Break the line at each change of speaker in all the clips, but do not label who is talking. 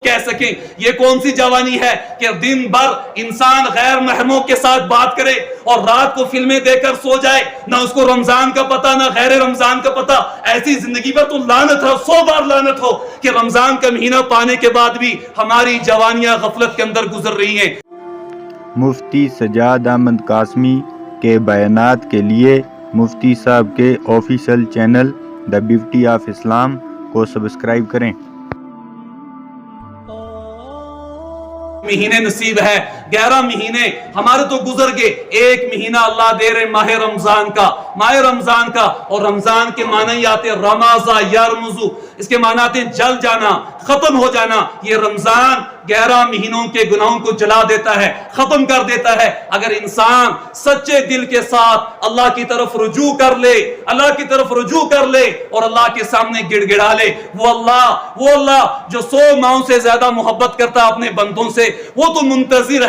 کہہ سکیں یہ کون سی جوانی ہے کہ دن بھر انسان غیر محرموں کے ساتھ بات کرے اور رات کو فلمیں دیکھ کر سو جائے، نہ اس کو رمضان کا پتہ نہ غیر رمضان کا پتہ. ایسی زندگی پر تو لعنت ہو، 100 بار لعنت ہو کہ رمضان کا مہینہ پانے کے بعد بھی ہماری جوانیاں غفلت کے اندر گزر رہی ہیں.
مفتی سجاد احمد قاسمی کے بیانات کے لیے مفتی صاحب کے official channel the beauty of Islam کو سبسکرائب کریں.
مہینے نصیب ہے، 11 مہینے ہمارے تو گزر گئے. ایک مہینہ اللہ دے رہے ماہ رمضان کا، ماہ رمضان کا. اور رمضان کے معنی آتے رمضا یرمزو، اس کے معنی آتے جل جانا، ختم ہو جانا. یہ رمضان 11 مہینوں کے گناہوں کو جلا دیتا ہے، ختم کر دیتا ہے. اگر انسان سچے دل کے ساتھ اللہ کی طرف رجوع کر لے، اللہ کی طرف رجوع کر لے اور اللہ کے سامنے گڑ گڑا لے، وہ اللہ جو 100 ماہوں سے زیادہ محبت کرتا اپنے بندوں سے، وہ تو منتظر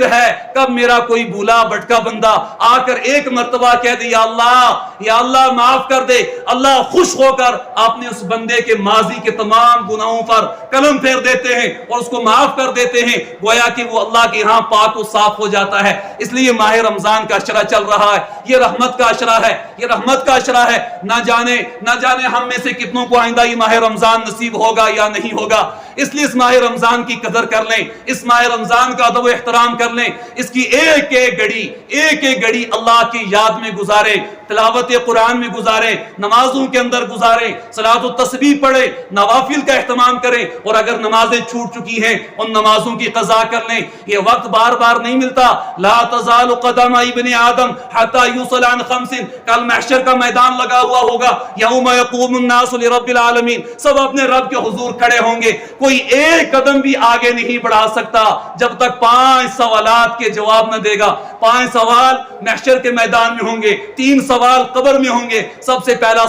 ہے کب میرا کوئی بھولا بھٹکا بندہ آ کر ایک مرتبہ کہہ دے یا اللہ معاف کر دے. اللہ خوش ہو کر آپ نے اس بندے کے ماضی کے تمام گناہوں پر قلم پھیر دیتے ہیں اور اس کو معاف کر دیتے ہیں، گویا کہ وہ اللہ کے ہاں پاک و صاف ہو جاتا ہے. اس لیے ماہ رمضان کا اشرہ چل رہا ہے، یہ رحمت کا اشرہ ہے، یہ رحمت کا اشرہ ہے. نہ جانے ہم میں سے کتنوں کو آئندہ یہ ماہ رمضان نصیب ہوگا یا نہیں ہوگا. اس لیے اس ماہ رمضان کی قدر کر لیں، اس ماہ رمضان کا ادب و احترام کر لیں. اس کی ایک ایک گھڑی اللہ کی یاد میں گزاریں، تلاوت قرآن میں گزاریں، نمازوں کے اندر گزاریں، صلاۃ و تسبیح پڑھیں، نوافل کا اہتمام کریں. اور اگر نمازیں چھوٹ چکی ہیں ان نمازوں کی قضا کر لیں. یہ وقت بار بار نہیں ملتا. لا تزال قدم ابن آدم حتی یوصل عن 5. کل محشر کا میدان لگا ہوا ہوگا، یوم یقوم الناس لرب العالمین. سب اپنے رب کے حضور کھڑے ہوں گے، کوئی ایک قدم بھی آگے نہیں بڑھا سکتا جب تک 5 سوالات کے جواب نہ دے گا. 5 سوال محشر کے میدان میں ہوں گے، 3 سوال قبر میں ہوں گے. سب سے پہلا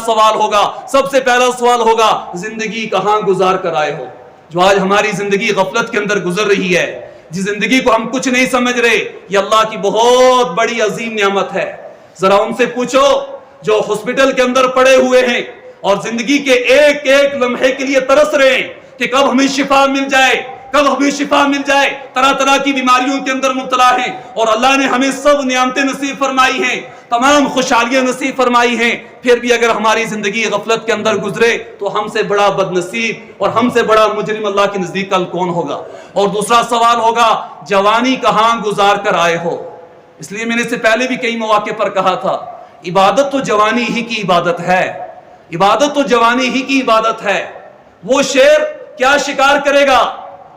سوال ہوگا زندگی کہاں گزار کر آئے ہو. جو آج ہماری زندگی غفلت کے اندر گزر رہی ہے، جس زندگی کو ہم کچھ نہیں سمجھ رہے، یہ اللہ کی بہت بڑی عظیم نعمت ہے. ذرا ان سے پوچھو جو ہاسپٹل کے اندر پڑے ہوئے ہیں اور زندگی کے ایک ایک لمحے کے لیے ترس رہے ہیں کہ کب ہمیں شفا مل جائے. طرح طرح کی بیماریوں کے اندر مبتلا ہیں اور اللہ نے ہمیں سب نعمتیں نصیب فرمائی ہیں، تمام خوشحالیاں نصیب فرمائی ہیں. پھر بھی اگر ہماری زندگی غفلت کے اندر گزرے تو ہم سے بڑا بد نصیب اور ہم سے بڑا مجرم اللہ کے نزدیک کل کون ہوگا. اور دوسرا سوال ہوگا جوانی کہاں گزار کر آئے ہو. اس لیے میں نے اس سے پہلے بھی کئی مواقع پر کہا تھا، عبادت تو جوانی ہی کی عبادت ہے، عبادت تو جوانی ہی کی عبادت ہے. وہ شیر کیا شکار کرے گا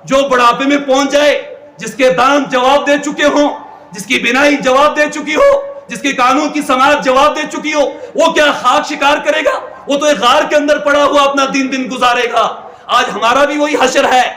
جو بڑھاپے میں پہنچ جائے، جس کے دانت جواب دے چکے ہوں، جس کی بینائی جواب دے چکی ہو، جس کے کانوں کی سماعت جواب دے چکی ہو. وہ کیا خاک شکار کرے گا؟ وہ تو ایک غار کے اندر پڑا ہوا اپنا دن گزارے گا. آج ہمارا بھی وہی حشر ہے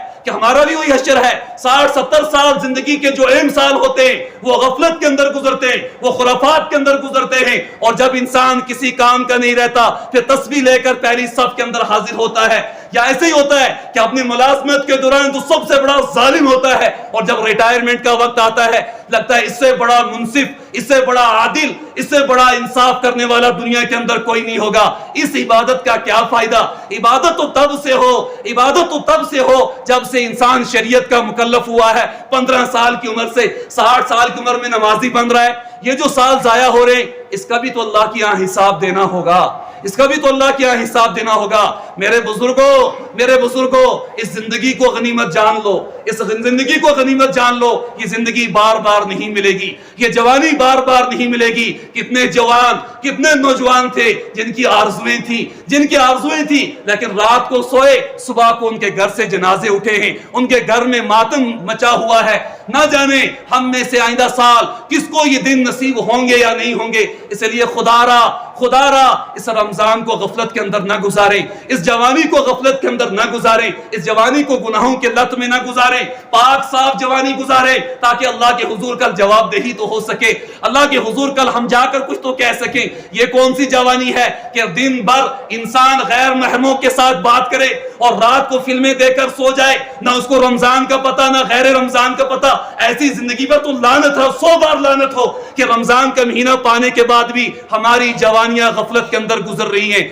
60-70 سال زندگی کے جو اہم سال ہوتے ہیں وہ غفلت کے اندر گزرتے ہیں، وہ خرافات کے اندر گزرتے ہیں. اور جب انسان کسی کام کا نہیں رہتا پھر تسبیح لے کر پہلی صف کے اندر حاضر ہوتا ہے. یا ایسے ہی ہوتا ہے کہ اپنی ملازمت کے دوران تو سب سے بڑا ظالم ہوتا ہے اور جب ریٹائرمنٹ کا وقت آتا ہے لگتا ہے اس سے بڑا منصف، اس سے بڑا عادل، اس سے بڑا انصاف کرنے والا دنیا کے اندر کوئی نہیں ہوگا. اس عبادت کا کیا فائدہ؟ عبادت تو تب سے ہو جب سے انسان شریعت کا مکلف ہوا ہے. 15 سال کی عمر سے 60 سال کی عمر میں نمازی بن رہا ہے. یہ جو سال ضائع ہو رہے ہیں اس کا بھی تو اللہ کی یہاں حساب دینا ہوگا. میرے بزرگوں اس زندگی کو غنیمت جان لو. یہ زندگی بار بار نہیں ملے گی، یہ جوانی بار بار نہیں ملے گی. کتنے نوجوان تھے جن کی آرزویں تھیں لیکن رات کو سوئے، صبح کو ان کے گھر سے جنازے اٹھے ہیں، ان کے گھر میں ماتم مچا ہوا ہے. نہ جانے ہم میں سے آئندہ سال کس کو یہ دن نصیب ہوں گے یا نہیں ہوں گے. اس لیے خدا را اس رمضان کو غفلت کے اندر نہ گزاریں، اس جوانی کو غفلت کے اندر نہ گزاریں، اس جوانی کو گناہوں کے لت میں نہ گزاریں. پاک صاف جوانی گزاریں تاکہ اللہ کے حضور کل جواب دہی تو ہو سکے. اللہ کے حضور کل ہم جا کر کچھ تو کہہ سکیں. یہ کون سی جوانی ہے کہ دن بھر انسان غیر محرموں کے ساتھ بات کرے اور رات کو فلمیں دیکھ کر سو جائے، نہ اس کو رمضان کا پتہ نہ غیر رمضان کا پتہ. ایسی زندگی پر تو لعنت ہو، 100 بار لعنت ہو کہ رمضان کا مہینہ پانے کے بعد بھی ہماری جوانیاں غفلت کے اندر گزر رہی ہیں.